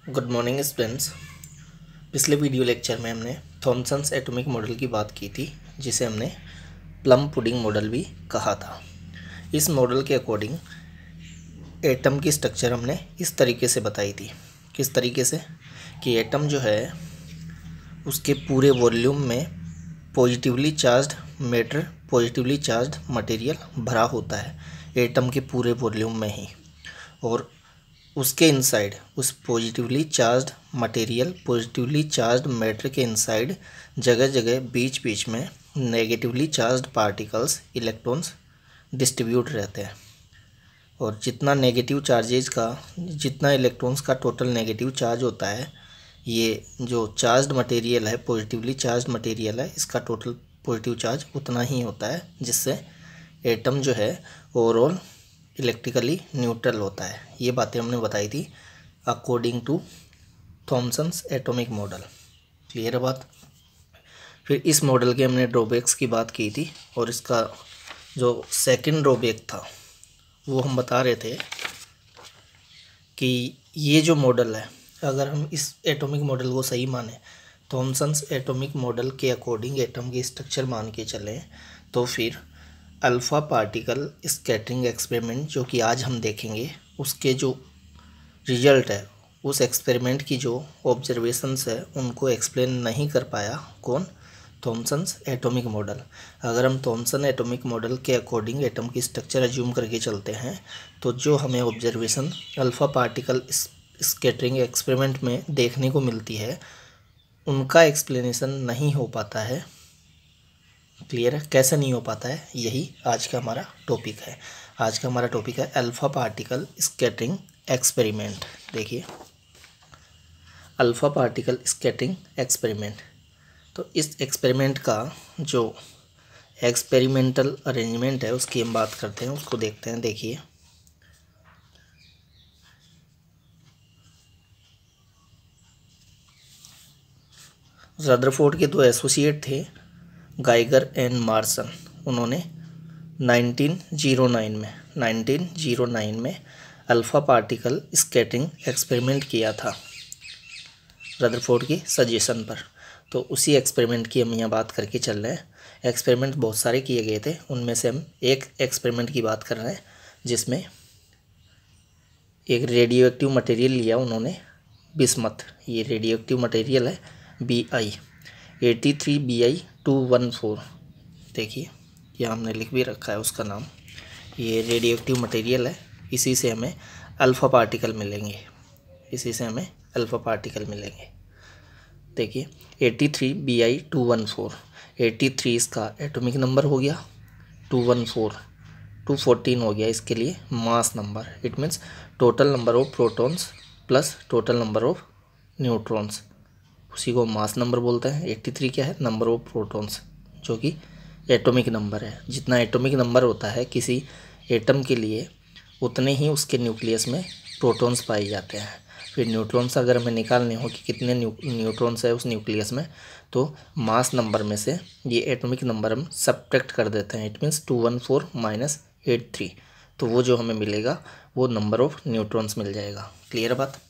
Good morning students. पिछले video lecture में हमने थॉमसन्स एटॉमिक मॉडल की बात की थी, जिसे हमने प्लम पुडिंग मॉडल भी कहा था। इस मॉडल के अकॉर्डिंग एटम की स्ट्रक्चर हमने इस तरीके से बताई थी। किस तरीके से कि एटम जो है उसके पूरे वॉल्यूम में positively charged matter, positively charged material भरा होता है एटम के पूरे वॉल्यूम में ही, और उसके इनसाइड उस positively charged material, positively charged matter के इनसाइड जगह जगह बीच बीच में negatively charged particles, electrons distribute रहते हैं। और जितना नेगेटिव चार्जेज का, जितना इलेक्ट्रॉन्स का टोटल नेगेटिव चार्ज होता है, ये जो चार्ज्ड मटेरियल है, पॉजिटिवली चार्ज्ड मटेरियल है, इसका टोटल पॉजिटिव चार्ज उतना ही होता है, जिससे एटम जो है ओवरऑल इलेक्ट्रिकली न्यूट्रल होता है। ये बातें हमने बताई थी according to Thomson's atomic model. Clear है बात। फिर इस मॉडल के हमने ड्रॉबैक्स की बात की थी, और इसका जो सेकंड ड्रॉबैक था वो हम बता रहे थे कि ये जो मॉडल है, अगर हम इस एटॉमिक मॉडल को सही माने, थॉमसन्स एटॉमिक मॉडल के अकॉर्डिंग एटम की स्ट्रक्चर मान के चलें, तो फिर अल्फ़ा पार्टिकल स्कैटरिंग एक्सपेरिमेंट जो कि आज हम देखेंगे, उसके जो रिजल्ट है, उस एक्सपेरिमेंट की जो ऑब्जर्वेशंस है, उनको एक्सप्लेन नहीं कर पाया कौन? Thomson's atomic model. अगर हम थॉमसन एटॉमिक मॉडल के अकॉर्डिंग एटम की स्ट्रक्चर एज्यूम करके चलते हैं, तो जो हमें observation alpha particle scattering experiment में देखने को मिलती है, उनका एक्सप्लेनेशन नहीं हो पाता है। क्लियर है? कैसे नहीं हो पाता है, यही आज का हमारा टॉपिक है। आज का हमारा टॉपिक है अल्फ़ा पार्टिकल स्कैटरिंग एक्सपेरिमेंट। देखिए, अल्फ़ा पार्टिकल स्कैटरिंग एक्सपेरिमेंट। तो इस एक्सपेरिमेंट का जो एक्सपेरिमेंटल अरेंजमेंट है उसकी हम बात करते हैं, उसको देखते हैं। देखिए, रदरफोर्ड के दो एसोसिएट थे, गाइगर एंड मार्सन। उन्होंने 1909 में अल्फ़ा पार्टिकल स्कैटरिंग एक्सपेरिमेंट किया था रदरफोर्ड की सजेशन पर। तो उसी एक्सपेरिमेंट की हम यहाँ बात करके चल रहे हैं। एक्सपेरिमेंट बहुत सारे किए गए थे, उनमें से हम एक एक्सपेरिमेंट की बात कर रहे हैं, जिसमें एक रेडियो एक्टिव मटेरियल लिया उन्होंने, बिस्मथ। ये रेडियो एक्टिव मटेरियल है Bi83Bi214। देखिए, यहाँ हमने लिख भी रखा है उसका नाम। ये रेडियो एक्टिव मटेरियल है, इसी से हमें अल्फ़ा पार्टिकल मिलेंगे, इसी से हमें अल्फ़ा पार्टिकल मिलेंगे। देखिए, 83Bi214, 83 इसका एटॉमिक नंबर हो गया, 214 हो गया इसके लिए mass number. It means total number of protons plus total number of neutrons, उसी को मास नंबर बोलते हैं। 83 क्या है? नंबर ऑफ प्रोटॉन्स, जो कि एटॉमिक नंबर है। जितना एटॉमिक नंबर होता है किसी एटम के लिए, उतने ही उसके न्यूक्लियस में प्रोटॉन्स पाए जाते हैं। फिर न्यूट्रॉन्स अगर हमें निकालने हो कि कितने न्यूट्रॉन्स है उस न्यूक्लियस में, तो मास नंबर में से ये एटॉमिक नंबर हम सब्ट्रैक्ट कर देते हैं। इट मीन्स 214 माइनस 83, तो वो जो हमें मिलेगा वो नंबर ऑफ न्यूट्रॉन्स मिल जाएगा। क्लियर बात।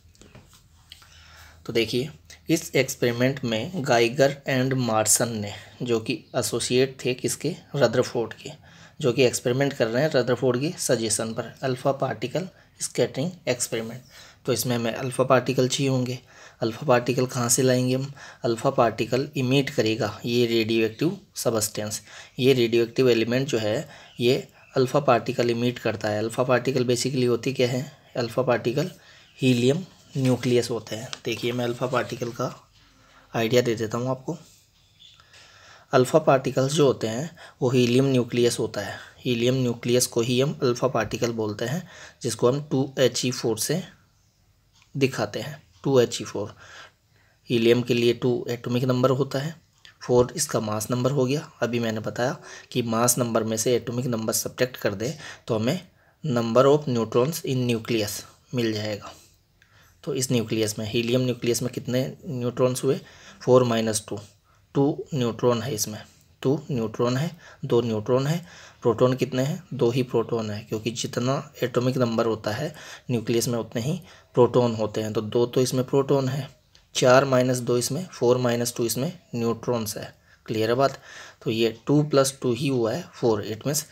तो देखिए, इस एक्सपेरिमेंट में गाइगर एंड मार्सन ने, जो कि एसोसिएट थे किसके? रदरफोर्ड के, जो कि एक्सपेरिमेंट कर रहे हैं रदरफोर्ड की सजेशन पर, अल्फ़ा पार्टिकल स्कैटरिंग एक्सपेरिमेंट। तो इसमें हमें अल्फ़ा पार्टिकल चाहिए होंगे। अल्फ़ा पार्टिकल कहाँ से लाएंगे हम? अल्फ़ा पार्टिकल इमिट करेगा ये रेडियो एक्टिव सबस्टेंस, ये रेडियो एक्टिव एलिमेंट जो है, ये अल्फ़ा पार्टिकल इमिट करता है। अल्फ़ा पार्टिकल बेसिकली होती क्या है? अल्फ़ा पार्टिकल हीलियम न्यूक्लियस होते हैं। देखिए, मैं अल्फ़ा पार्टिकल का आइडिया दे देता हूँ आपको। अल्फ़ा पार्टिकल्स जो होते हैं वो हीलियम न्यूक्लियस होता है। हीलियम न्यूक्लियस को ही हम अल्फ़ा पार्टिकल बोलते हैं, जिसको हम 2He4 से दिखाते हैं। 2He4 हीलियम के लिए 2 एटॉमिक नंबर होता है, 4 इसका मास नंबर हो गया। अभी मैंने बताया कि मास नंबर में से एटॉमिक नंबर सब्ट्रैक्ट कर दे तो हमें number of neutrons in nucleus मिल जाएगा। तो इस न्यूक्लियस में, हीलियम न्यूक्लियस में कितने न्यूट्रॉन्स हुए? 4 माइनस 2, 2 न्यूट्रॉन है इसमें, 2 न्यूट्रॉन है, 2 न्यूट्रॉन है। प्रोटॉन कितने हैं? 2 ही प्रोटॉन है, क्योंकि जितना एटॉमिक नंबर होता है न्यूक्लियस में उतने ही प्रोटॉन होते हैं, तो 2 तो इसमें प्रोटॉन है, 4 माइनस 2 इसमें, 4 माइनस 2 इसमें न्यूट्रॉन्स है। क्लियर है बात। तो ये 2 + 2 ही हुआ है 4। It means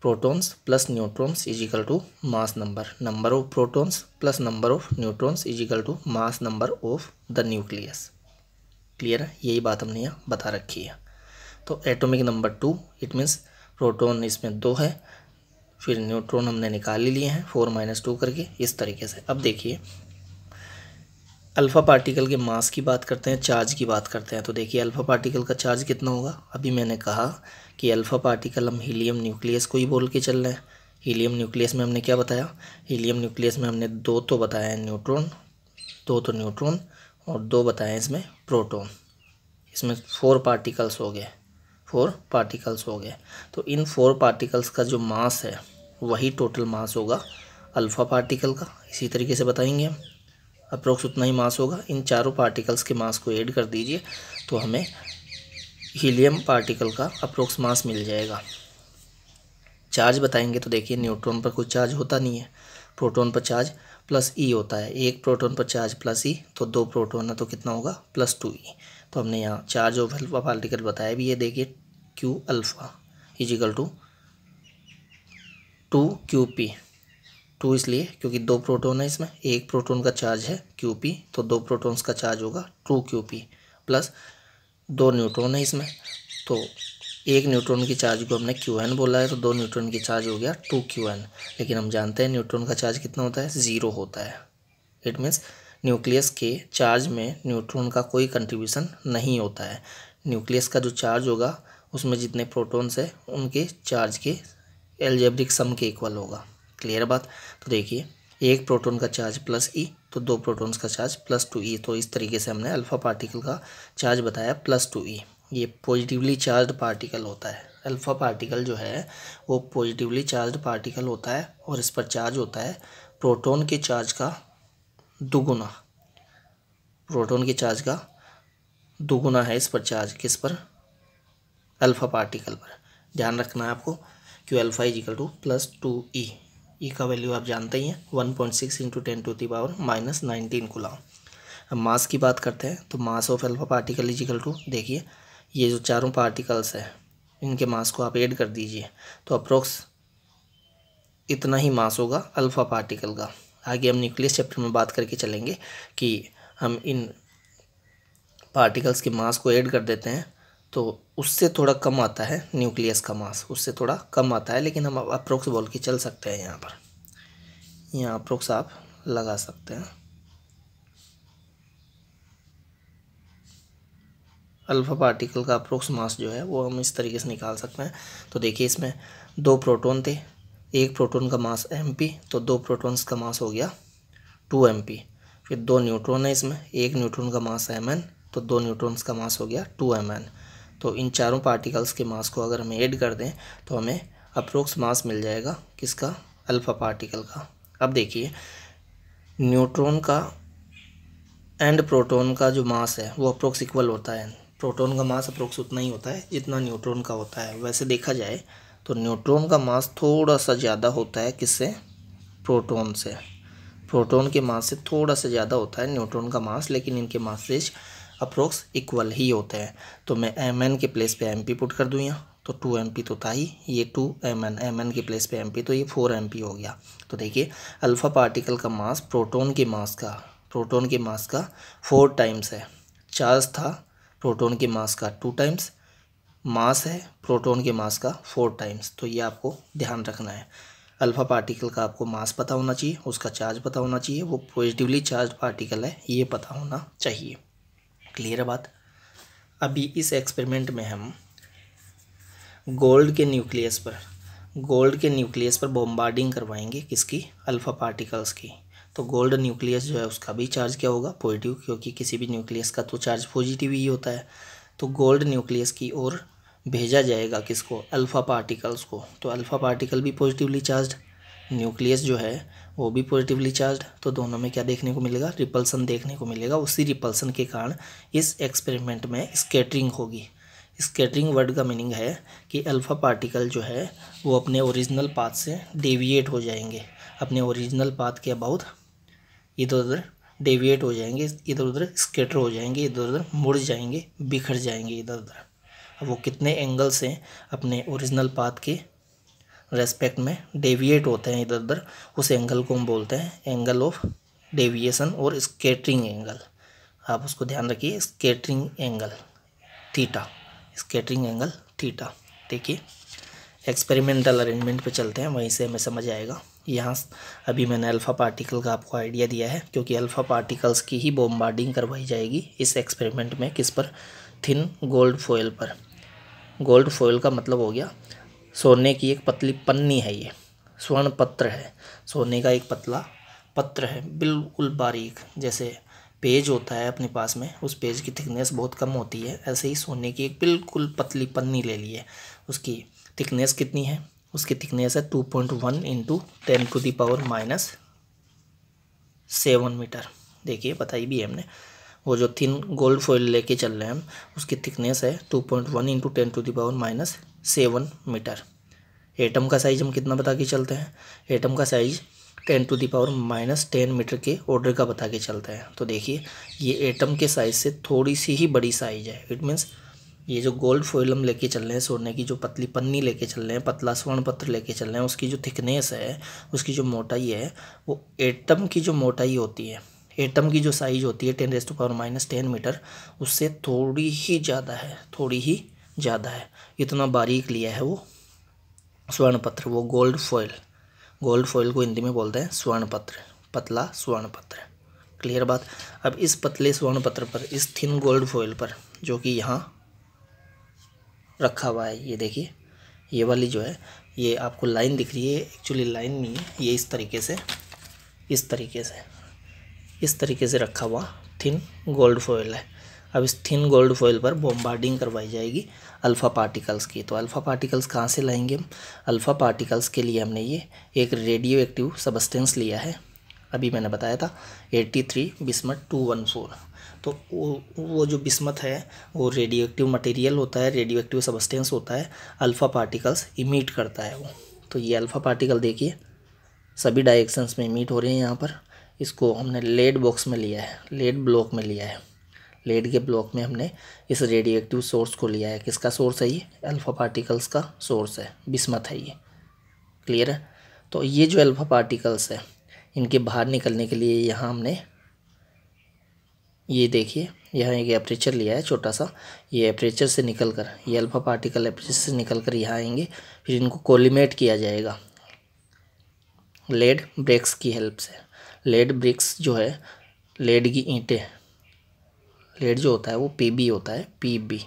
protons plus neutrons is equal to mass number, number of protons plus number of neutrons is equal to mass number of the nucleus. Clear है, यही बात हमने यहाँ बता रखी है। तो atomic number 2, it means proton इसमें 2 है, फिर न्यूट्रॉन हमने निकाल ही लिए हैं 4 - 2 करके, इस तरीके से। अब देखिए अल्फ़ा पार्टिकल के मास की बात करते हैं, चार्ज की बात करते हैं। तो देखिए अल्फ़ा पार्टिकल का चार्ज कितना होगा। अभी मैंने कहा कि अल्फ़ा पार्टिकल हम हीलियम न्यूक्लियस को ही बोल के चल रहे हैं। हीलियम न्यूक्लियस में हमने क्या बताया, हीलियम न्यूक्लियस में हमने 2 तो बताया है न्यूट्रॉन, 2 तो न्यूट्रॉन और 2 बताए इसमें प्रोटॉन। इसमें 4 पार्टिकल्स हो गए, 4 पार्टिकल्स हो गए। तो इन 4 पार्टिकल्स का जो मास है वही टोटल मास होगा अल्फ़ा पार्टिकल का। इसी तरीके से बताएंगे हम, अप्रोक्स उतना ही मास होगा। इन चारों पार्टिकल्स के मास को ऐड कर दीजिए तो हमें हीलियम पार्टिकल का अप्रोक्स मास मिल जाएगा। चार्ज बताएंगे तो देखिए न्यूट्रॉन पर कोई चार्ज होता नहीं है, प्रोटॉन पर चार्ज प्लस ई होता है। एक प्रोटॉन पर चार्ज प्लस ई, तो 2 प्रोटॉन है तो कितना होगा +2e। तो हमने यहाँ चार्ज ऑफ अल्फ़ा पार्टिकल बताया भी है। देखिए Q alpha is equal to 2qp। 2 इसलिए क्योंकि 2 प्रोटॉन है इसमें, एक प्रोटॉन का चार्ज है qp, तो 2 प्रोटॉन्स का चार्ज होगा 2qp प्लस 2 न्यूट्रॉन है इसमें, तो एक न्यूट्रॉन की चार्ज को हमने qn बोला है, तो 2 न्यूट्रॉन की चार्ज हो गया 2qn। लेकिन हम जानते हैं न्यूट्रॉन का चार्ज कितना होता है, 0 होता है। इट मीन्स न्यूक्लियस के चार्ज में न्यूट्रॉन का कोई कंट्रीब्यूशन नहीं होता है। न्यूक्लियस का जो चार्ज होगा उसमें जितने प्रोटॉन्स है उनके चार्ज के एल्जेब्रिक सम के इक्वल होगा। क्लियर बात। तो देखिए एक प्रोटॉन का चार्ज +e, तो 2 प्रोटॉन्स का चार्ज +2e। तो इस तरीके से हमने अल्फ़ा पार्टिकल का चार्ज बताया +2e। ये पॉजिटिवली चार्ज पार्टिकल होता है। अल्फ़ा पार्टिकल जो है वो पॉजिटिवली चार्ज पार्टिकल होता है और इस पर चार्ज होता है प्रोटॉन के चार्ज का दुगुना। प्रोटॉन के चार्ज का दुगुना है इस पर चार्ज, किस पर, अल्फ़ा पार्टिकल पर। ध्यान रखना है आपको, Q alpha is equal to +2e। E का वैल्यू आप जानते ही हैं 1.6 × 10⁻⁻19 कूलम। अब मास की बात करते हैं तो mass of alpha particle is equal to, देखिए ये जो चारों पार्टिकल्स हैं इनके मास को आप ऐड कर दीजिए तो अप्रोक्स इतना ही मास होगा अल्फ़ा पार्टिकल का। आगे हम न्यूक्लियस चैप्टर में बात करके चलेंगे कि हम इन पार्टिकल्स के मास को ऐड कर देते हैं तो उससे थोड़ा कम आता है न्यूक्लियस का मास, उससे थोड़ा कम आता है, लेकिन हम अप्रोक्स बोल के चल सकते हैं। यहाँ पर यहाँ अप्रोक्स आप लगा सकते हैं। अल्फ़ा पार्टिकल का अप्रोक्स मास जो है वो हम इस तरीके से निकाल सकते हैं। तो देखिए इसमें 2 प्रोटॉन थे, एक प्रोटॉन का मास mp, तो 2 प्रोटॉन्स का मास हो गया 2mp। फिर 2 न्यूट्रॉन है इसमें, एक न्यूट्रॉन का मास mn, तो 2 न्यूट्रॉन्स का मास हो गया 2mn। तो इन चारों पार्टिकल्स के मास को अगर हम ऐड कर दें तो हमें अप्रोक्स मास मिल जाएगा किसका, अल्फ़ा पार्टिकल का। अब देखिए न्यूट्रॉन का एंड प्रोटॉन का जो मास है वो अप्रोक्स इक्वल होता है। प्रोटॉन का मास अप्रोक्स उतना ही होता है जितना न्यूट्रॉन का होता है। वैसे देखा जाए तो न्यूट्रॉन का मास थोड़ा सा ज़्यादा होता है किससे, प्रोटॉन से। प्रोटॉन के मास से थोड़ा सा ज़्यादा होता है न्यूट्रॉन का मास, लेकिन इनके मासेज अप्रोक्स इक्वल ही होते हैं। तो मैं mn के प्लेस पे mp पुट कर दूँ यहाँ, तो 2mp तो था ही, ये 2mn, mn के प्लेस पे mp, तो ये 4mp हो गया। तो देखिए अल्फ़ा पार्टिकल का मास प्रोटॉन के मास का 4 टाइम्स है। चार्ज था प्रोटॉन के मास का 2 टाइम्स, मास है प्रोटॉन के मास का 4 टाइम्स। तो ये आपको ध्यान रखना है। अल्फ़ा पार्टिकल का आपको मास पता होना चाहिए, उसका चार्ज पता होना चाहिए, वो पॉजिटिवली चार्ज पार्टिकल है ये पता होना चाहिए। क्लियर है बात। अभी इस एक्सपेरिमेंट में हम गोल्ड के न्यूक्लियस पर बॉम्बार्डिंग करवाएंगे किसकी, अल्फ़ा पार्टिकल्स की। तो गोल्ड न्यूक्लियस जो है उसका भी चार्ज क्या होगा, पॉजिटिव, क्योंकि किसी भी न्यूक्लियस का तो चार्ज पॉजिटिव ही होता है। तो गोल्ड न्यूक्लियस की ओर भेजा जाएगा किसको, अल्फ़ा पार्टिकल्स को। तो अल्फ़ा पार्टिकल भी पॉजिटिवली चार्ज, न्यूक्लियस जो है वो भी पॉजिटिवली चार्ज, तो दोनों में क्या देखने को मिलेगा, रिपल्सन देखने को मिलेगा। उसी रिपल्सन के कारण इस एक्सपेरिमेंट में स्कैटरिंग होगी। स्कैटरिंग वर्ड का मीनिंग है कि अल्फ़ा पार्टिकल जो है वो अपने ओरिजिनल पाथ से डेविएट हो जाएंगे, अपने ओरिजिनल पाथ के अबाउट इधर उधर डेविएट हो जाएंगे, इधर उधर स्कैटर हो जाएंगे, इधर उधर मुड़ जाएंगे, बिखर जाएंगे इधर उधर। अब वो कितने एंगल से अपने ओरिजिनल पाथ के रेस्पेक्ट में डेविएट होते हैं इधर उधर, उस एंगल को हम बोलते हैं एंगल ऑफ डेविएशन और स्कैटरिंग एंगल। आप उसको ध्यान रखिए, scattering angle theta, scattering angle theta. देखिए एक्सपेरिमेंटल अरेंजमेंट पे चलते हैं, वहीं से हमें समझ आएगा। यहाँ अभी मैंने अल्फ़ा पार्टिकल का आपको आइडिया दिया है, क्योंकि अल्फ़ा पार्टिकल्स की ही बॉम्बार्डिंग करवाई जाएगी इस एक्सपेरिमेंट में। किस पर? थिन गोल्ड फॉयल पर। गोल्ड फॉयल का मतलब हो गया सोने की एक पतली पन्नी है, ये स्वर्ण पत्र है, सोने का एक पतला पत्र है, बिल्कुल बारीक। जैसे पेज होता है अपने पास में, उस पेज की थिकनेस बहुत कम होती है, ऐसे ही सोने की एक बिल्कुल पतली पन्नी ले ली है। उसकी थिकनेस कितनी है? उसकी थिकनेस है 2.1 इंटू 10⁻⁷ मीटर। देखिए बताई भी है हमने, वो जो थिन गोल्ड फॉयल लेके चल रहे हैं हम, उसकी थिकनेस है 2.1 इंटू 10⁻⁷ मीटर। एटम का साइज हम कितना बता के चलते हैं? एटम का साइज 10⁻⁻10 मीटर के ऑर्डर का बता के चलता है। तो देखिए ये एटम के साइज से थोड़ी सी ही बड़ी साइज है। इट मीन्स ये जो गोल्ड फॉयल हम लेके चल रहे हैं, सोने की जो पतली पन्नी लेके चल रहे हैं, पतला स्वर्ण पत्र लेके चल रहे हैं, उसकी जो थिकनेस है, उसकी जो मोटाई है, वो एटम की जो मोटाई होती है, एटम की जो साइज होती है 10⁻⁻10 मीटर, उससे थोड़ी ही ज़्यादा है, थोड़ी ही ज़्यादा है। इतना बारीक लिया है वो स्वर्ण पत्र, वो गोल्ड फॉयल। गोल्ड फॉयल को हिंदी में बोलते हैं स्वर्ण पत्र, पतला स्वर्ण पत्र। क्लियर बात? अब इस पतले स्वर्ण पत्र पर, इस थिन गोल्ड फॉयल पर, जो कि यहाँ रखा हुआ है, ये देखिए ये वाली जो है, ये आपको लाइन दिख रही है, एक्चुअली लाइन नहीं है, ये इस तरीके से इस तरीके से रखा हुआ थिन गोल्ड फॉयल है। अब इस थिन गोल्ड फॉयल पर बॉम्बार्डिंग करवाई जाएगी अल्फ़ा पार्टिकल्स की। तो अल्फ़ा पार्टिकल्स कहाँ से लाएंगे हम? अल्फ़ा पार्टिकल्स के लिए हमने ये एक रेडियो एक्टिव सब्सटेंस लिया है, अभी मैंने बताया था 83 बिस्मथ 214। तो वो जो बिस्मथ है वो रेडियो एक्टिव मटेरियल होता है, रेडियो एक्टिव सब्सटेंस होता है, अल्फ़ा पार्टिकल्स इमिट करता है वो। तो ये अल्फ़ा पार्टिकल देखिए सभी डायरेक्शंस में इमिट हो रहे हैं यहाँ पर। इसको हमने लेड बॉक्स में लिया है, लेड ब्लॉक में लिया है, लेड के ब्लॉक में हमने इस रेडियो एक्टिव सोर्स को लिया है। किसका सोर्स है ये? अल्फ़ा पार्टिकल्स का सोर्स है, बिस्मथ है ये। क्लियर है? तो ये जो अल्फ़ा पार्टिकल्स है, इनके बाहर निकलने के लिए यहाँ हमने ये देखिए यहाँ एक एपरेचर लिया है छोटा सा, ये एपरेचर से निकल कर, ये अल्फ़ा पार्टिकल एपरेचर से निकल कर यहाँ आएंगे, फिर इनको कोलिमेट किया जाएगा लेड ब्रिक्स की हेल्प से। लेड ब्रिक्स जो है, लेड की ईंटें, लेड जो होता है वो पीबी होता है, पीबी।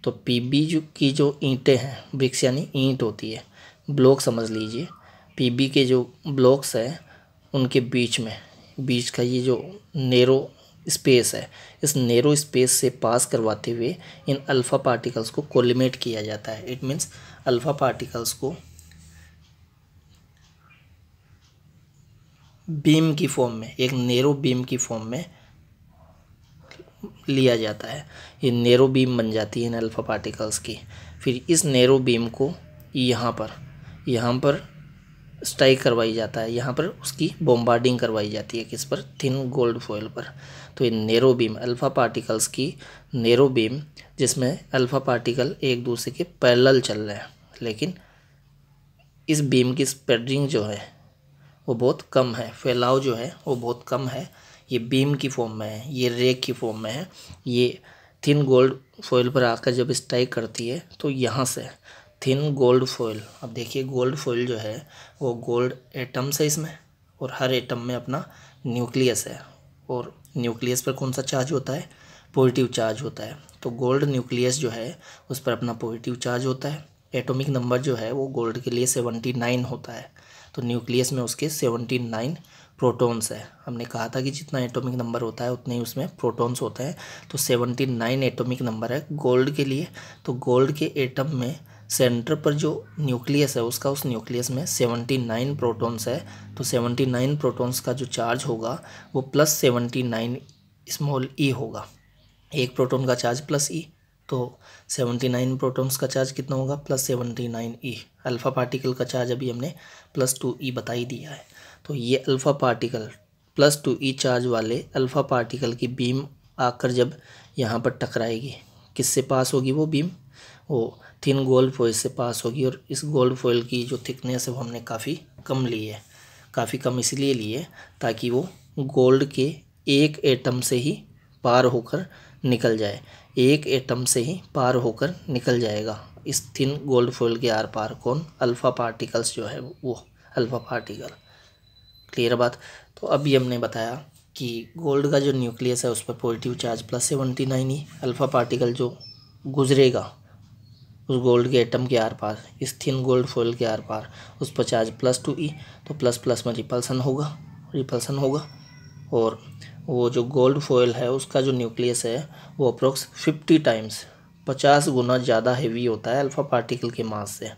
तो पीबी की जो ईंटें हैं, ब्रिक्स यानी ईंट होती है, ब्लॉक समझ लीजिए। पीबी के जो ब्लॉक्स हैं उनके बीच का ये जो नेरो स्पेस है, इस नेरो स्पेस से पास करवाते हुए इन अल्फ़ा पार्टिकल्स को कोलिमेट किया जाता है। इट मीन्स अल्फ़ा पार्टिकल्स को बीम की फॉर्म में, एक नेरो बीम की फॉर्म में लिया जाता है। ये नेरो बीम बन जाती है इन अल्फ़ा पार्टिकल्स की। फिर इस नेरो बीम को यहाँ पर स्ट्राइक करवाई जाता है, यहाँ पर उसकी बॉम्बार्डिंग करवाई जाती है। किस पर? थिन गोल्ड फॉयल पर। तो ये नेरो बीम, अल्फ़ा पार्टिकल्स की नेरो बीम, जिसमें अल्फ़ा पार्टिकल एक दूसरे के पैरेलल चल रहे हैं, लेकिन इस बीम की स्प्रेडिंग जो है वो बहुत कम है, फैलाव जो है वो बहुत कम है। ये बीम की फॉर्म में है, ये रे की फॉर्म में है। ये थिन गोल्ड फॉयल पर आकर जब स्ट्राइक करती है तो यहाँ से थिन गोल्ड फॉयल, अब देखिए गोल्ड फॉयल जो है वो गोल्ड एटम्स है इसमें, और हर एटम में अपना न्यूक्लियस है, और न्यूक्लियस पर कौन सा चार्ज होता है? पॉजिटिव चार्ज होता है। तो गोल्ड न्यूक्लियस जो है उस पर अपना पॉजिटिव चार्ज होता है। एटॉमिक नंबर जो है वो गोल्ड के लिए 79 होता है। तो न्यूक्लियस में उसके 79 प्रोटॉन्स है। हमने कहा था कि जितना एटॉमिक नंबर होता है उतने ही उसमें प्रोटॉन्स होते हैं। तो 79 एटॉमिक नंबर है गोल्ड के लिए। तो गोल्ड के एटम में सेंटर पर जो न्यूक्लियस है उसका, उस न्यूक्लियस में 79 प्रोटॉन्स है। तो 79 प्रोटॉन्स का जो चार्ज होगा वो +79 स्मॉल ई होगा। एक प्रोटॉन का चार्ज +E, तो 79 प्रोटॉन्स का चार्ज कितना होगा? +79 ई। अल्फ़ा पार्टिकल का चार्ज अभी हमने +2E बता ही दिया है। तो ये अल्फ़ा पार्टिकल +2e चार्ज वाले अल्फ़ा पार्टिकल की बीम आकर जब यहाँ पर टकराएगी, किससे पास होगी वो बीम? वो थिन गोल्ड फॉइल से पास होगी। और इस गोल्ड फॉइल की जो थिकनेस है वो हमने काफ़ी कम ली है। काफ़ी कम इसलिए ली है ताकि वो गोल्ड के एक एटम से ही पार होकर निकल जाए। एक एटम से ही पार होकर निकल जाएगा इस थिन गोल्ड फॉइल के आर पार। कौन? अल्फ़ा पार्टिकल्स जो है वो अल्फ़ा पार्टिकल। क्लियर बात? तो अभी हमने बताया कि गोल्ड का जो न्यूक्लियस है उस पर पॉजिटिव चार्ज +79 ही, अल्फ़ा पार्टिकल जो गुजरेगा उस गोल्ड के एटम के आर पार, इस थिन गोल्ड फॉइल के आर पार, उस पर चार्ज +2e, तो प्लस प्लस में रिपल्सन होगा। और वो जो गोल्ड फॉइल है उसका जो न्यूक्लियस है वो अप्रोक्स 50 गुना ज़्यादा हेवी होता है अल्फ़ा पार्टिकल के मास से।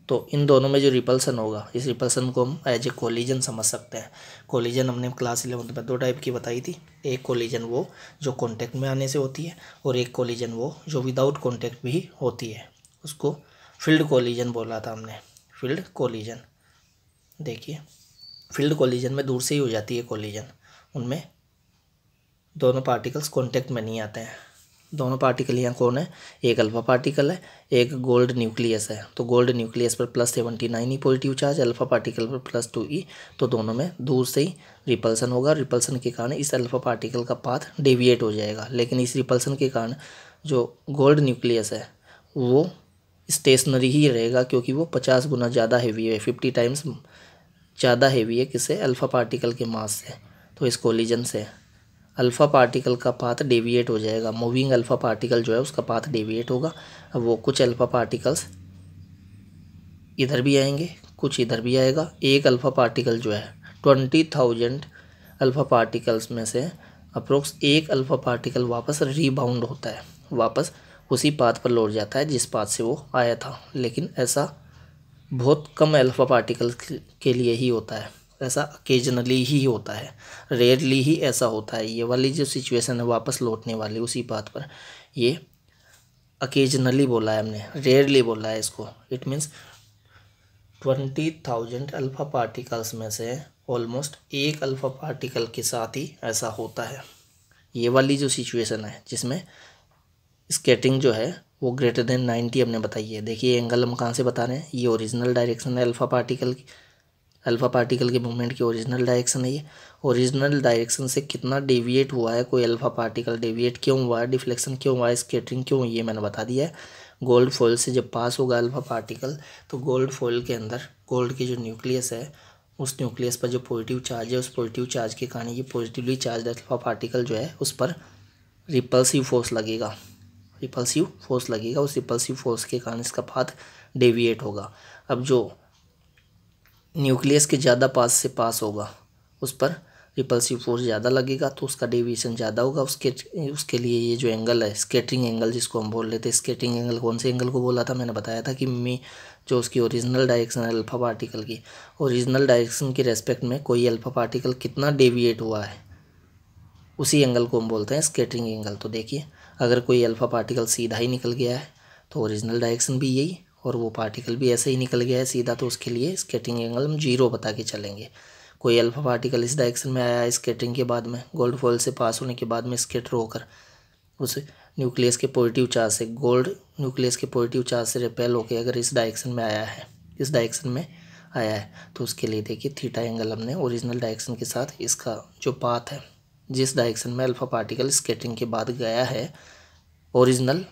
तो इन दोनों में जो रिपल्सन होगा, इस रिपल्सन को हम एज ए कोलिजन समझ सकते हैं। कोलिजन हमने क्लास 11 में 2 टाइप की बताई थी। एक कोलिजन वो जो कॉन्टेक्ट में आने से होती है, और एक कोलिजन वो जो विदाउट कॉन्टेक्ट भी होती है। उसको फील्ड कोलिजन बोला था हमने, फील्ड कोलिजन। देखिए, फील्ड कोलिजन में दूर से ही हो जाती है कोलिजन, उनमें दोनों पार्टिकल्स कॉन्टेक्ट में नहीं आते हैं। दोनों पार्टिकल यहाँ कौन है? एक अल्फ़ा पार्टिकल है, एक गोल्ड न्यूक्लियस है। तो गोल्ड न्यूक्लियस पर +79 ही पॉजिटिव चार्ज, अल्फ़ा पार्टिकल पर +2e, तो दोनों में दूर से ही रिपल्सन होगा। रिपल्सन के कारण इस अल्फ़ा पार्टिकल का पाथ डेविएट हो जाएगा। लेकिन इस रिपल्सन के कारण जो गोल्ड न्यूक्लियस है वो स्टेशनरी ही रहेगा, क्योंकि वो 50 गुना ज़्यादा हेवी है, 50 टाइम्स ज़्यादा हेवी है किससे? अल्फ़ा पार्टिकल के मास से। तो इस कोलिजन से अल्फ़ा पार्टिकल का पाथ डेविएट हो जाएगा। मूविंग अल्फ़ा पार्टिकल जो है उसका पाथ डेविएट होगा। अब वो कुछ अल्फ़ा पार्टिकल्स इधर भी आएंगे, कुछ इधर भी आएगा। एक अल्फ़ा पार्टिकल जो है 20,000 अल्फ़ा पार्टिकल्स में से अप्रोक्स एक अल्फ़ा पार्टिकल वापस रीबाउंड होता है, वापस उसी पाथ पर लौट जाता है जिस पाथ से वो आया था। लेकिन ऐसा बहुत कम अल्फ़ा पार्टिकल के लिए ही होता है, ऐसा ओकेजनली ही होता है, रेयरली ही ऐसा होता है। ये वाली जो सिचुएशन है वापस लौटने वाली उसी पाथ पर, ये ओकेजनली बोला है हमने, रेयरली बोला है इसको। इट मीन्स 20,000 अल्फ़ा पार्टिकल्स में से ऑलमोस्ट एक अल्फ़ा पार्टिकल के साथ ही ऐसा होता है। ये वाली जो सिचुएशन है जिसमें स्कैटरिंग जो है वो ग्रेटर देन 90 हमने बताई है। देखिए एंगल हम कहाँ से बता रहे हैं, ये ओरिजिनल डायरेक्शन है अल्फ़ा पार्टिकल की, अल्फ़ा पार्टिकल के मूवमेंट की ओरिजिनल डायरेक्शन है ये। ओरिजिनल डायरेक्शन से कितना डेविएट हुआ है कोई अल्फ़ा पार्टिकल, डेविएट क्यों हुआ है, डिफ्लेक्शन क्यों हुआ है, स्कैटरिंग क्यों हुई है, मैंने बता दिया है। गोल्ड फॉइल से जब पास होगा अल्फ़ा पार्टिकल, तो गोल्ड फॉइल के अंदर गोल्ड की जो न्यूक्लियस है उस न्यूक्लियस पर जो पॉजिटिव चार्ज है, उस पॉजिटिव चार्ज के कारण ये पॉजिटिवली चार्ज अल्फ़ा पार्टिकल जो है उस पर रिपल्सिव फोर्स लगेगा, उस रिपल्सिव फोर्स के कारण इसका पाथ डेविएट होगा। अब जो न्यूक्लियस के ज़्यादा पास से पास होगा उस पर रिपल्सिव फोर्स ज़्यादा लगेगा, तो उसका डेविएशन ज़्यादा होगा। उसके लिए ये जो एंगल है स्कैटरिंग एंगल जिसको हम बोल रहे थे, स्कैटरिंग एंगल कौन से एंगल को बोला था? मैंने बताया था कि जो उसकी ओरिजिनल डायरेक्शन है अल्फ़ा पार्टिकल की, ओरिजिनल डायरेक्शन के रेस्पेक्ट में कोई अल्फ़ा पार्टिकल कितना डेविएट हुआ है उसी एंगल को हम बोलते हैं स्कैटरिंग एंगल। तो देखिए, अगर कोई अल्फ़ा पार्टिकल सीधा ही निकल गया है तो ओरिजिनल डायरेक्शन भी यही, और वो पार्टिकल भी ऐसे ही निकल गया है सीधा, तो उसके लिए स्कैटरिंग एंगल हम 0 बता के चलेंगे। कोई अल्फ़ा पार्टिकल इस डायरेक्शन में आया है स्कैटरिंग के बाद में, गोल्ड फॉइल से पास होने के बाद में स्कैटर होकर उस न्यूक्लियस के पॉजिटिव चार्ज से, गोल्ड न्यूक्लियस के पॉजिटिव चार्ज से रिपेल होकर अगर इस डायरेक्शन में आया है, तो उसके लिए देखिए थीटा एंगल हमने ओरिजिनल डायरेक्शन के साथ इसका जो पाथ है, जिस डायरेक्शन में अल्फ़ा पार्टिकल स्कैटरिंग के बाद गया है ओरिजिनल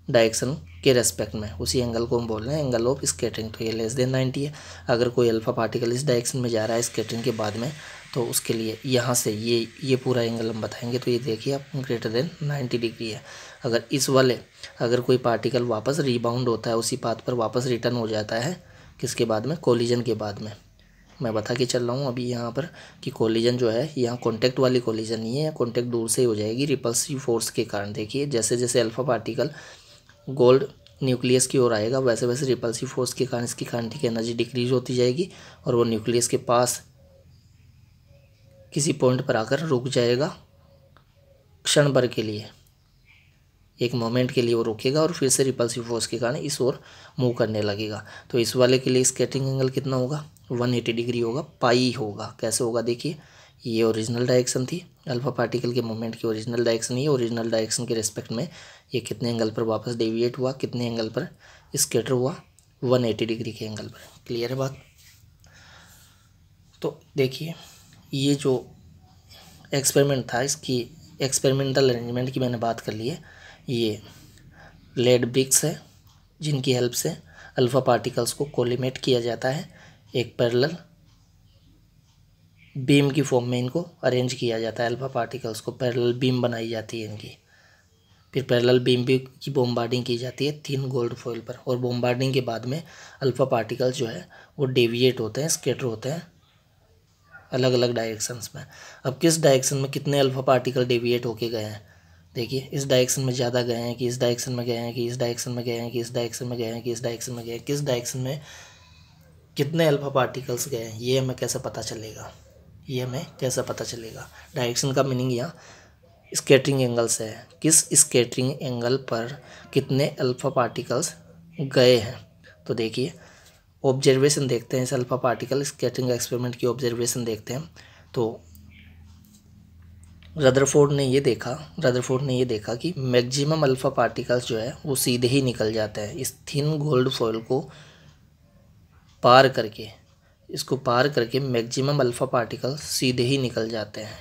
डायरेक्शन के रेस्पेक्ट में, उसी एंगल को हम बोल रहे हैं एंगल ऑफ स्कैटरिंग। तो ये लेस देन 90 है। अगर कोई अल्फ़ा पार्टिकल इस डायरेक्शन में जा रहा है स्कैटरिंग के बाद में, तो उसके लिए यहाँ से ये पूरा एंगल हम बताएंगे। तो ये देखिए आप ग्रेटर देन 90 डिग्री है। अगर कोई पार्टिकल वापस रिबाउंड होता है उसी पाथ पर वापस रिटर्न हो जाता है, किसके बाद में? कोलिजन के बाद में। मैं बता के चल रहा हूँ अभी यहाँ पर कि कोलिजन जो है यहाँ कॉन्टैक्ट वाली कोलिजन नहीं है, कॉन्टैक्ट दूर से ही हो जाएगी रिपल्सिव फोर्स के कारण। देखिए जैसे जैसे अल्फ़ा पार्टिकल गोल्ड न्यूक्लियस की ओर आएगा वैसे वैसे रिपल्सिव फोर्स के कारण इसकी काइनेटिक एनर्जी डिक्रीज होती जाएगी और वो न्यूक्लियस के पास किसी पॉइंट पर आकर रुक जाएगा क्षण भर के लिए। एक मोमेंट के लिए वो रुकेगा और फिर से रिपल्सिव फोर्स के कारण इस ओर मूव करने लगेगा। तो इस वाले के लिए स्कैटरिंग एंगल कितना होगा, 180 डिग्री होगा, पाई होगा। कैसे होगा देखिए, ये ओरिजिनल डायरेक्शन थी, अल्फा पार्टिकल के मोमेंट की ओरिजिनल डायरेक्शन, ये ओरिजिनल डायरेक्शन के रिस्पेक्ट में ये कितने एंगल पर वापस डेविएट हुआ, कितने एंगल पर स्कैटर हुआ, 180 डिग्री के एंगल पर। क्लियर है बात। तो देखिए ये जो एक्सपेरिमेंट था, इसकी एक्सपेरिमेंटल अरेंजमेंट की मैंने बात कर ली है। ये लेड ब्रिक्स है जिनकी हेल्प से अल्फ़ा पार्टिकल्स को कोलिमेट किया जाता है, एक पैरेलल बीम की फॉर्म में इनको अरेंज किया जाता है। अल्फ़ा पार्टिकल्स को पैरेलल बीम बनाई जाती है इनकी, फिर पैरेलल बीम भी की बॉम्बार्डिंग की जाती है थिन गोल्ड फॉइल पर, और बॉम्बार्डिंग के बाद में अल्फ़ा पार्टिकल्स जो है वो डेविएट होते हैं, स्कैटर होते हैं अलग अलग डायरेक्शंस में। अब किस डायरेक्शन में कितने अल्फ़ा पार्टिकल डेविएट होके गए हैं, देखिए इस डायरेक्शन में ज़्यादा गए हैं कि इस डायरेक्शन में गए हैं कि इस डायरेक्शन में गए हैं कि इस डायरेक्शन में गए हैं कि इस डायरेक्शन में गए हैं, किस डायरेक्शन में कितने अल्फ़ा पार्टिकल्स गए हैं, ये हमें कैसे पता चलेगा, ये हमें कैसे पता चलेगा। डायरेक्शन का मीनिंग यहाँ स्कैटरिंग एंगल से है, किस स्कैटरिंग एंगल पर कितने अल्फ़ा पार्टिकल्स गए हैं। तो देखिए ऑब्जर्वेशन देखते हैं इस अल्फ़ा पार्टिकल स्कैटरिंग एक्सपेरिमेंट की ऑब्जर्वेशन देखते हैं। तो रदरफोर्ड ने ये देखा कि मैक्सिमम अल्फ़ा पार्टिकल्स जो है वो सीधे ही निकल जाते हैं इस थिन गोल्ड फॉइल को पार करके, इसको पार करके मैक्सिमम अल्फ़ा पार्टिकल्स सीधे ही निकल जाते हैं।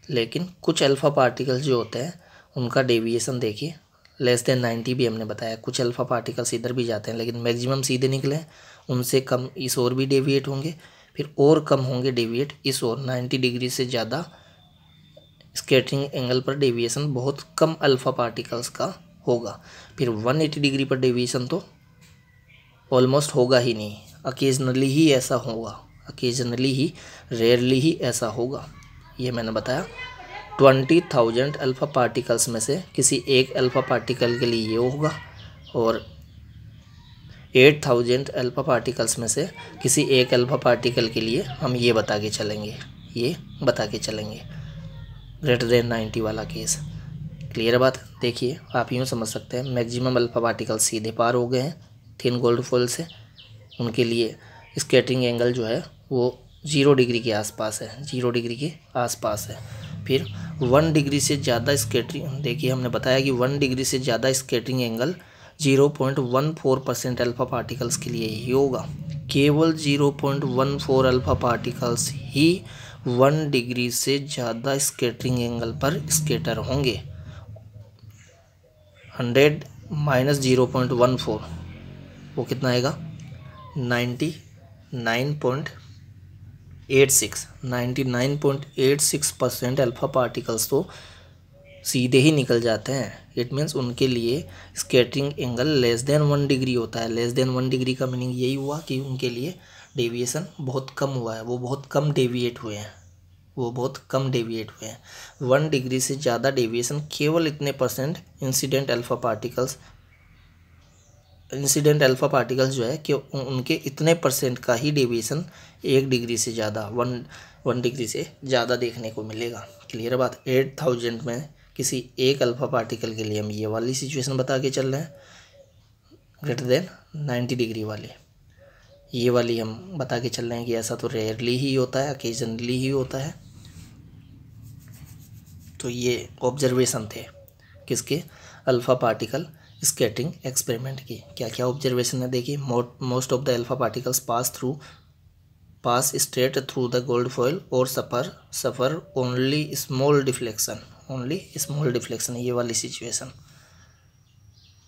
लेकिन कुछ अल्फ़ा पार्टिकल्स जो होते हैं उनका डेविएशन देखिए लेस देन 90 भी हमने बताया, कुछ अल्फ़ा पार्टिकल्स इधर भी जाते हैं लेकिन मैक्सिमम सीधे निकले, उनसे कम इस ओर भी डेविएट होंगे, फिर और कम होंगे डेविएट इस ओर। 90 डिग्री से ज़्यादा स्कैटरिंग एंगल पर डेविएशन बहुत कम अल्फ़ा पार्टिकल्स का होगा। फिर 180 डिग्री पर डेविएशन तो ऑलमोस्ट होगा ही नहीं, अकेजनली ही ऐसा होगा, अकेजनली ही, रेयरली ही ऐसा होगा। ये मैंने बताया 20,000 अल्फ़ा पार्टिकल्स में से किसी एक अल्फ़ा पार्टिकल के लिए ये होगा, और 8,000 अल्फ़ा पार्टिकल्स में से किसी एक अल्फ़ा पार्टिकल के लिए हम ये बता के चलेंगे, ये बता के चलेंगे ग्रेटर देन 90 वाला केस। क्लियर बात। देखिए आप यूँ समझ सकते हैं मैक्सिमम अल्फ़ा पार्टिकल सीधे पार हो गए हैं थिन गोल्ड फॉइल से, उनके लिए स्कैटरिंग एंगल जो है वो 0 डिग्री के आसपास है, 0 डिग्री के आसपास है। फिर 1 डिग्री से ज़्यादा स्कैटरिंग, देखिए हमने बताया कि 1 डिग्री से ज़्यादा स्कैटरिंग एंगल 0.14% अल्फ़ा पार्टिकल्स के लिए ही होगा। केवल 0.14 अल्फ़ा पार्टिकल्स ही 1 डिग्री से ज़्यादा स्कैटरिंग एंगल पर स्कैटर होंगे। 100 माइनस 0.14 वो कितना आएगा, 99.86% अल्फ़ा पार्टिकल्स तो सीधे ही निकल जाते हैं। इट मीन्स उनके लिए scattering angle less than 1 degree होता है। लेस देन 1 डिग्री का मीनिंग यही हुआ कि उनके लिए डेविएशन बहुत कम हुआ है, वो बहुत कम डेविएट हुए हैं, वो बहुत कम डेविएट हुए हैं। 1 डिग्री से ज़्यादा डेविएशन केवल इतने परसेंट इंसिडेंट अल्फ़ा पार्टिकल्स जो है कि उनके इतने परसेंट का ही डेविएशन 1 डिग्री से ज़्यादा 1 डिग्री से ज़्यादा देखने को मिलेगा। क्लियर बात। 8,000 में किसी एक अल्फ़ा पार्टिकल के लिए हम ये वाली सिचुएशन बता के चल रहे हैं, ग्रेटर देन 90 डिग्री वाली, ये वाली हम बता के चल रहे हैं कि ऐसा तो रेयरली ही होता है, अकेजनली ही होता है। तो ये ऑब्जर्वेशन थे किसके, अल्फ़ा पार्टिकल स्कैटरिंग एक्सपेरिमेंट की। क्या क्या ऑब्जर्वेशन है देखिए, most of the alpha particles pass straight through the gold foil और सफ़र ओनली स्मॉल डिफ्लेक्शन, ये वाली situation.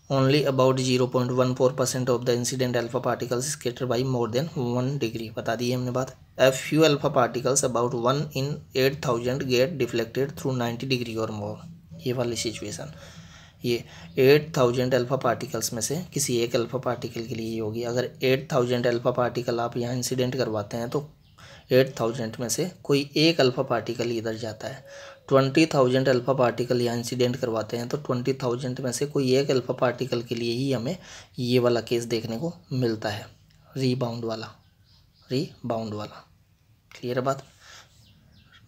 Only about 0.14% of the incident alpha particles scatter by more than 1 degree, बता दी हमने बात। A few alpha particles about 1 in 8,000 get deflected through 90 degree और more, ये वाली सिचुएशन। ये 8,000 अल्फ़ा पार्टिकल्स में से किसी एक अल्फ़ा पार्टिकल के लिए होगी। अगर 8,000 अल्फ़ा पार्टिकल आप यहाँ इंसिडेंट करवाते हैं तो 8,000 में से कोई एक अल्फ़ा पार्टिकल इधर जाता है। 20,000 अल्फ़ा पार्टिकल यहाँ इंसिडेंट करवाते हैं तो 20,000 में से कोई एक अल्फ़ा पार्टिकल के लिए ही हमें ये वाला केस देखने को मिलता है, रीबाउंड वाला। क्लियर बात।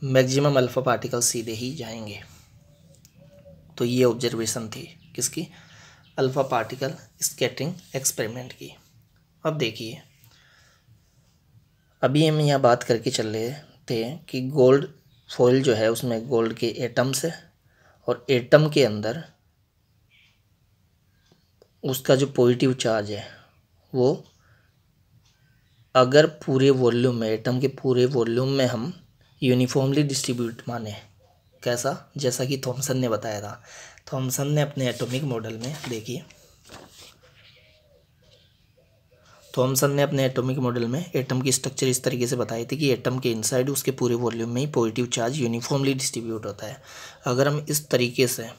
मैक्सिमम अल्फ़ा पार्टिकल सीधे ही जाएंगे। तो ये ऑब्जर्वेशन थी किसकी, अल्फ़ा पार्टिकल स्कैटरिंग एक्सपेरिमेंट की। अब देखिए, अभी हम यहाँ बात करके चल रहे थे कि गोल्ड फॉइल जो है उसमें गोल्ड के एटम्स है, और एटम के अंदर उसका जो पॉजिटिव चार्ज है वो अगर पूरे वॉल्यूम में, एटम के पूरे वॉल्यूम में हम यूनिफॉर्मली डिस्ट्रीब्यूट माने, कैसा, जैसा कि थॉमसन ने बताया था। थॉमसन ने अपने एटॉमिक मॉडल में, देखिए थॉमसन ने अपने एटॉमिक मॉडल में एटम की स्ट्रक्चर इस तरीके से बताई थी कि एटम के इनसाइड उसके पूरे वॉल्यूम में ही पॉजिटिव चार्ज यूनिफॉर्मली डिस्ट्रीब्यूट होता है। अगर हम इस तरीके से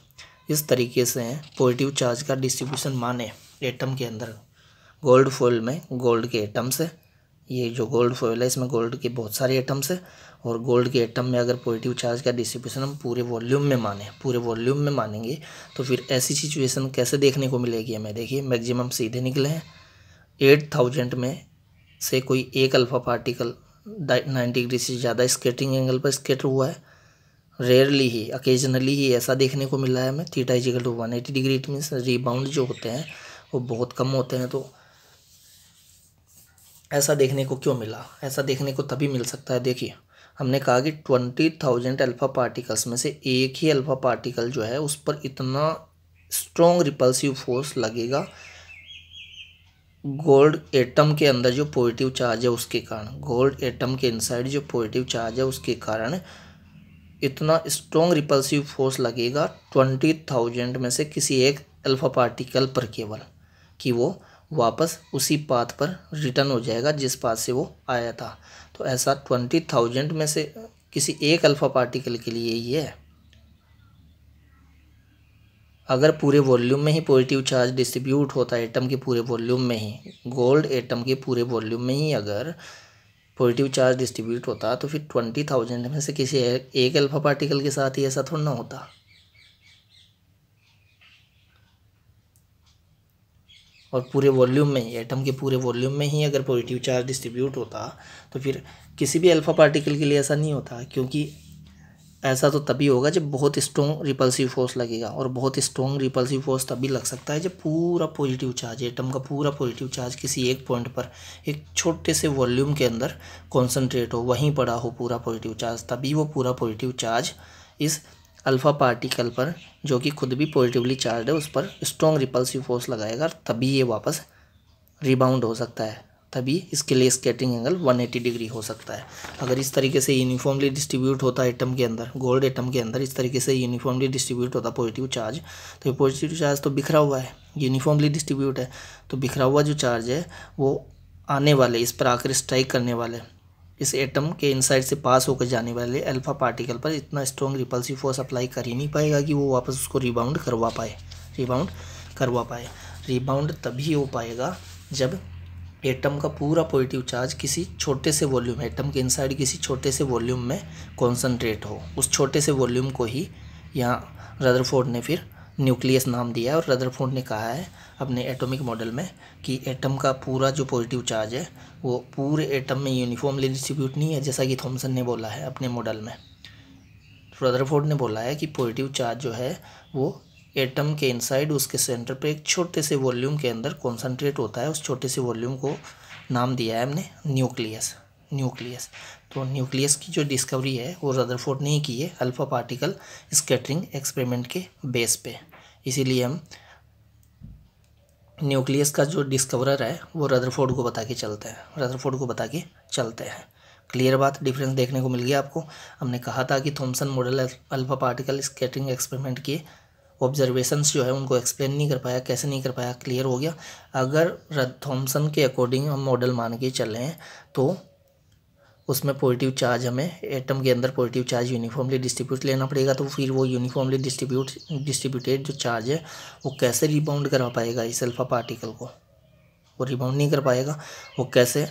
पॉजिटिव चार्ज का डिस्ट्रीब्यूशन माने एटम के अंदर, गोल्ड फॉइल में गोल्ड के एटम्स है, ये जो गोल्ड फॉइल है इसमें गोल्ड के बहुत सारे एटम्स है, और गोल्ड के एटम में अगर पॉजिटिव चार्ज का डिस्ट्रीब्यूशन हम पूरे वॉल्यूम में मानेंगे तो फिर ऐसी सिचुएशन कैसे देखने को मिलेगी हमें। देखिए मैक्सिमम सीधे निकले हैं, 8000 में से कोई एक अल्फ़ा पार्टिकल 90 डिग्री से ज़्यादा स्कैटरिंग एंगल पर स्कैटर हुआ है। रेयरली ही, अकेजनली ही ऐसा देखने को मिला है हमें। Theta is equal to 180 degree, it means rebound जो होते हैं वो बहुत कम होते हैं। तो ऐसा देखने को क्यों मिला, ऐसा देखने को तभी मिल सकता है, देखिए हमने कहा कि 20,000 अल्फ़ा पार्टिकल्स में से एक ही अल्फ़ा पार्टिकल जो है उस पर इतना स्ट्रॉन्ग रिपल्सिव फोर्स लगेगा गोल्ड एटम के अंदर जो पॉजिटिव चार्ज है उसके कारण, गोल्ड एटम के इनसाइड जो पॉजिटिव चार्ज है उसके कारण इतना स्ट्रॉन्ग रिपल्सिव फोर्स लगेगा 20,000 में से किसी एक अल्फ़ा पार्टिकल पर केवल, कि वो वापस उसी पाथ पर रिटर्न हो जाएगा जिस पाथ से वो आया था। तो ऐसा 20,000 में से किसी एक अल्फ़ा पार्टिकल के लिए ही है। अगर पूरे वॉल्यूम में ही पॉजिटिव चार्ज डिस्ट्रीब्यूट होता है, एटम के पूरे वॉल्यूम में ही, गोल्ड एटम के पूरे वॉल्यूम में ही अगर पॉजिटिव चार्ज डिस्ट्रीब्यूट होता तो फिर 20,000 में से किसी एक अल्फ़ा पार्टिकल के साथ ही ऐसा थोड़ा ना होता। और पूरे वॉल्यूम में ही, एटम के पूरे वॉल्यूम में ही अगर पॉजिटिव चार्ज डिस्ट्रीब्यूट होता तो फिर किसी भी अल्फ़ा पार्टिकल के लिए ऐसा नहीं होता, क्योंकि ऐसा तो तभी होगा जब बहुत स्ट्रॉन्ग रिपल्सिव फोर्स लगेगा, और बहुत स्ट्रॉन्ग रिपल्सिव फोर्स तभी लग सकता है जब पूरा पॉजिटिव चार्ज, एटम का पूरा पॉजिटिव चार्ज किसी एक पॉइंट पर एक छोटे से वॉल्यूम के अंदर कॉन्सेंट्रेट हो, वहीं पड़ा हो पूरा पॉजिटिव चार्ज, तभी वो पूरा पॉजिटिव चार्ज इस अल्फ़ा पार्टिकल पर, जो कि खुद भी पॉजिटिवली चार्ज है, उस पर स्ट्रॉन्ग रिपल्सिव फोर्स लगाएगा, तभी ये वापस रिबाउंड हो सकता है, तभी इसके लिए स्कैटरिंग एंगल 180 डिग्री हो सकता है। अगर इस तरीके से यूनिफॉर्मली डिस्ट्रीब्यूट होता एटम के अंदर, गोल्ड एटम के अंदर इस तरीके से यूनिफॉर्मली डिस्ट्रीब्यूट होता पॉजिटिव चार्ज, तो ये पॉजिटिव चार्ज तो बिखरा हुआ है, यूनिफॉर्मली डिस्ट्रीब्यूट है, तो बिखरा हुआ जो चार्ज है वो आने वाले, इस पर आकर स्ट्राइक करने वाले, इस एटम के इनसाइड से पास होकर जाने वाले अल्फ़ा पार्टिकल पर इतना स्ट्रॉन्ग रिपल्सिव फोर्स अप्लाई कर ही नहीं पाएगा कि वो वापस उसको रिबाउंड करवा पाए। रिबाउंड तभी हो पाएगा जब एटम का पूरा पॉजिटिव चार्ज किसी छोटे से वॉल्यूम, एटम के इनसाइड किसी छोटे से वॉल्यूम में कॉन्सेंट्रेट हो। उस छोटे से वॉल्यूम को ही यहाँ रदरफोर्ड ने फिर न्यूक्लियस नाम दिया है, और रदरफोर्ड ने कहा है अपने एटॉमिक मॉडल में कि एटम का पूरा जो पॉजिटिव चार्ज है वो पूरे एटम में यूनिफॉर्मली डिस्ट्रीब्यूट नहीं है, जैसा कि थॉमसन ने बोला है अपने मॉडल में। रदरफोर्ड ने बोला है कि पॉजिटिव चार्ज जो है वो एटम के इनसाइड उसके सेंटर पे एक छोटे से वॉल्यूम के अंदर कॉन्सेंट्रेट होता है। उस छोटे से वॉल्यूम को नाम दिया है हमने न्यूक्लियस। तो न्यूक्लियस की जो डिस्कवरी है वो रदरफोर्ड ने ही की है अल्फ़ा पार्टिकल स्कैटरिंग एक्सपेरिमेंट के बेस पे। इसीलिए हम न्यूक्लियस का जो डिस्कवरर है वो रदरफोर्ड को बता के चलते हैं। क्लियर बात, डिफरेंस देखने को मिल गया आपको। हमने कहा था कि Thompson model alpha particle scattering experiment के ऑब्जर्वेशंस जो है उनको एक्सप्लेन नहीं कर पाया, कैसे नहीं कर पाया, क्लियर हो गया। अगर थॉमसन के अकॉर्डिंग हम मॉडल मान के चलें तो उसमें पॉजिटिव चार्ज, हमें एटम के अंदर पॉजिटिव चार्ज यूनिफॉर्मली डिस्ट्रीब्यूट लेना पड़ेगा, तो फिर वो यूनिफॉर्मली डिस्ट्रीब्यूटेड जो चार्ज है वो कैसे रिबाउंड करा पाएगा इस अल्फ़ा पार्टिकल को, वो रिबाउंड नहीं कर पाएगा। वो कैसे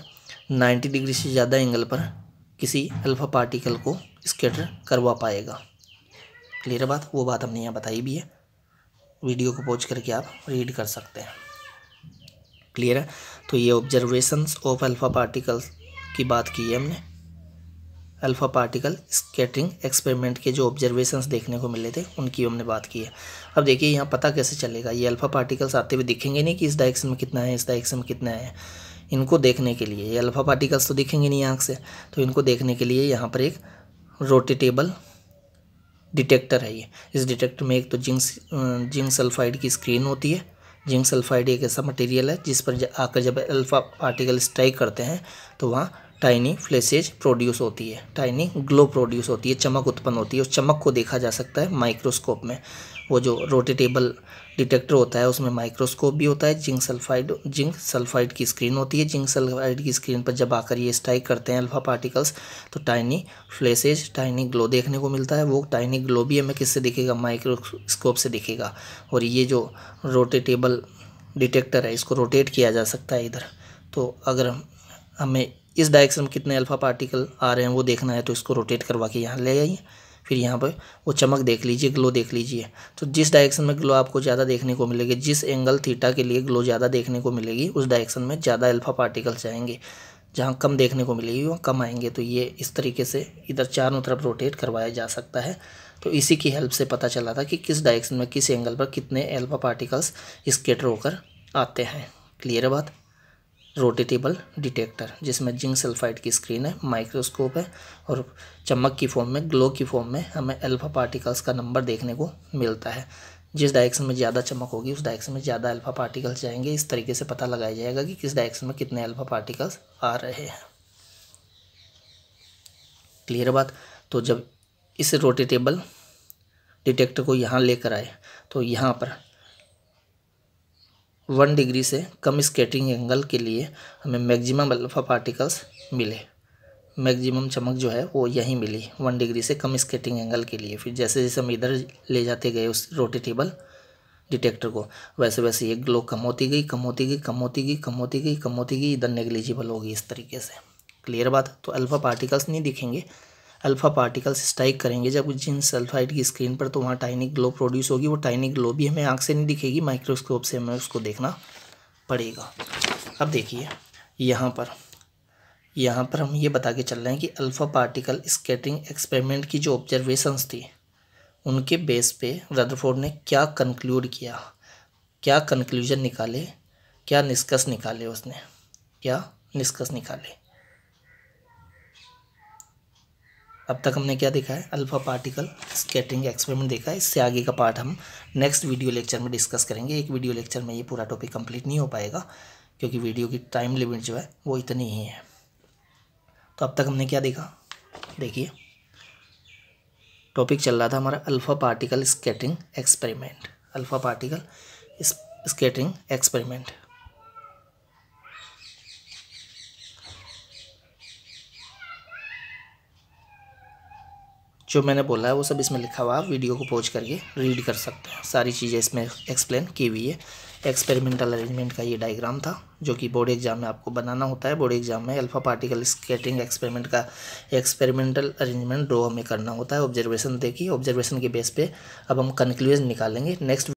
90 डिग्री से ज़्यादा एंगल पर किसी अल्फ़ा पार्टिकल को स्कैटर करवा पाएगा। क्लियर बात, वो बात हमने यहाँ बताई भी है, वीडियो को पॉज करके आप रीड कर सकते हैं। क्लियर है। तो ये ऑब्जर्वेशंस ऑफ अल्फ़ा पार्टिकल्स की बात की है हमने, अल्फ़ा पार्टिकल स्कैटरिंग एक्सपेरिमेंट के जो ऑब्जर्वेशंस देखने को मिले थे उनकी हमने बात की है। अब देखिए यहाँ पता कैसे चलेगा, ये अल्फ़ा पार्टिकल्स आते हुए दिखेंगे नहीं कि इस डायरेक्शन में कितना है, इस डायरेक्शन में कितना है। इनको देखने के लिए, ये अल्फ़ा पार्टिकल्स तो दिखेंगे नहीं आँख से, तो इनको देखने के लिए यहाँ पर एक रोटेटेबल डिटेक्टर है ये। इस डिटेक्टर में एक तो जिंक सल्फाइड की स्क्रीन होती है। जिंक सल्फाइड एक ऐसा मटेरियल है जिस पर आकर जब अल्फ़ा पार्टिकल स्ट्राइक करते हैं तो वहाँ टाइनी फ्लैशेज प्रोड्यूस होती है, टाइनी ग्लो प्रोड्यूस होती है, चमक उत्पन्न होती है। उस चमक को देखा जा सकता है माइक्रोस्कोप में। वो जो रोटेटेबल डिटेक्टर होता है उसमें माइक्रोस्कोप भी होता है, जिंक सल्फाइड की स्क्रीन होती है। जिंक सल्फाइड की स्क्रीन पर जब आकर ये स्ट्राइक करते हैं अल्फ़ा पार्टिकल्स तो टाइनी फ्लैशेज, टाइनी ग्लो देखने को मिलता है। वो टाइनी ग्लो भी हमें किससे दिखेगा, माइक्रोस्कोप से दिखेगा। और ये जो रोटेटेबल डिटेक्टर है इसको रोटेट किया जा सकता है इधर। तो अगर हमें इस डायरेक्शन में कितने अल्फ़ा पार्टिकल आ रहे हैं वो देखना है तो इसको रोटेट करवा के यहाँ ले आइए। फिर यहाँ पर वो चमक देख लीजिए, ग्लो देख लीजिए। तो जिस डायरेक्शन में ग्लो आपको ज़्यादा देखने को मिलेगी, जिस एंगल थीटा के लिए ग्लो ज़्यादा देखने को मिलेगी, उस डायरेक्शन में ज़्यादा अल्फ़ा पार्टिकल्स आएंगे। जहाँ कम देखने को मिलेगी वहाँ कम आएंगे। तो ये इस तरीके से इधर चारों तरफ रोटेट करवाया जा सकता है। तो इसी की हेल्प से पता चला था कि किस डायरेक्शन में किस एंगल पर कितने अल्फ़ा पार्टिकल्स स्कैटर होकर आते हैं। क्लियर है बात। रोटेटेबल डिटेक्टर जिसमें जिंक सल्फाइड की स्क्रीन है, माइक्रोस्कोप है और चमक की फॉर्म में, ग्लो की फॉर्म में हमें अल्फ़ा पार्टिकल्स का नंबर देखने को मिलता है। जिस डायरेक्शन में ज़्यादा चमक होगी उस डायरेक्शन में ज़्यादा अल्फ़ा पार्टिकल्स जाएंगे। इस तरीके से पता लगाया जाएगा कि किस डायरेक्शन में कितने अल्फ़ा पार्टिकल्स आ रहे हैं। क्लियर बात। तो जब इस रोटेटेबल डिटेक्टर को यहाँ लेकर आए तो यहाँ पर 1 डिग्री से कम स्कैटरिंग एंगल के लिए हमें मैक्सिमम अल्फ़ा पार्टिकल्स मिले। मैक्सिमम चमक जो है वो यहीं मिली 1 डिग्री से कम स्कैटरिंग एंगल के लिए। फिर जैसे जैसे हम इधर ले जाते गए उस रोटेटेबल डिटेक्टर को, वैसे वैसे ये ग्लो कम होती गई, कम होती गई, कम होती गई, कम होती गई, कम होती गई, इधर नेग्लिजिबल होगी इस तरीके से। क्लियर बात। तो अल्फ़ा पार्टिकल्स नहीं दिखेंगे। अल्फ़ा पार्टिकल्स स्ट्राइक करेंगे जब जिंक सल्फाइड की स्क्रीन पर तो वहाँ टाइनी ग्लो प्रोड्यूस होगी। वो टाइनी ग्लो भी हमें आँख से नहीं दिखेगी, माइक्रोस्कोप से हमें उसको देखना पड़ेगा। अब देखिए यहाँ पर हम ये बता के चल रहे हैं कि अल्फ़ा पार्टिकल स्कैटरिंग एक्सपेरिमेंट की जो ऑब्जर्वेशंस थी उनके बेस पे रदरफोर्ड ने क्या कंक्लूड किया, क्या कंक्लूजन निकाले, क्या निष्कर्ष निकाले, उसने क्या निष्कर्ष निकाले। अब तक हमने क्या देखा है, अल्फ़ा पार्टिकल स्कैटरिंग एक्सपेरिमेंट देखा है। इससे आगे का पार्ट हम नेक्स्ट वीडियो लेक्चर में डिस्कस करेंगे। एक वीडियो लेक्चर में ये पूरा टॉपिक कंप्लीट नहीं हो पाएगा क्योंकि वीडियो की टाइम लिमिट जो है वो इतनी ही है। तो अब तक हमने क्या देखा, देखिए टॉपिक चल रहा था हमारा alpha particle scattering experiment, alpha particle scattering experiment. जो मैंने बोला है वो सब इसमें लिखा हुआ है, आप वीडियो को पॉज करके रीड कर सकते हैं। सारी चीज़ें इसमें एक्सप्लेन की हुई है। एक्सपेरिमेंटल अरेंजमेंट का ये डायग्राम था जो कि बोर्ड एग्जाम में आपको बनाना होता है। बोर्ड एग्जाम में अल्फ़ा पार्टिकल स्कैटरिंग एक्सपेरिमेंट का एक्सपेरिमेंटल अरेंजमेंट ड्रॉ हमें करना होता है। ऑब्जर्वेशन देखिए, ऑब्जर्वेशन के बेस पे अब हम कंक्लूजन निकालेंगे। नेक्स्ट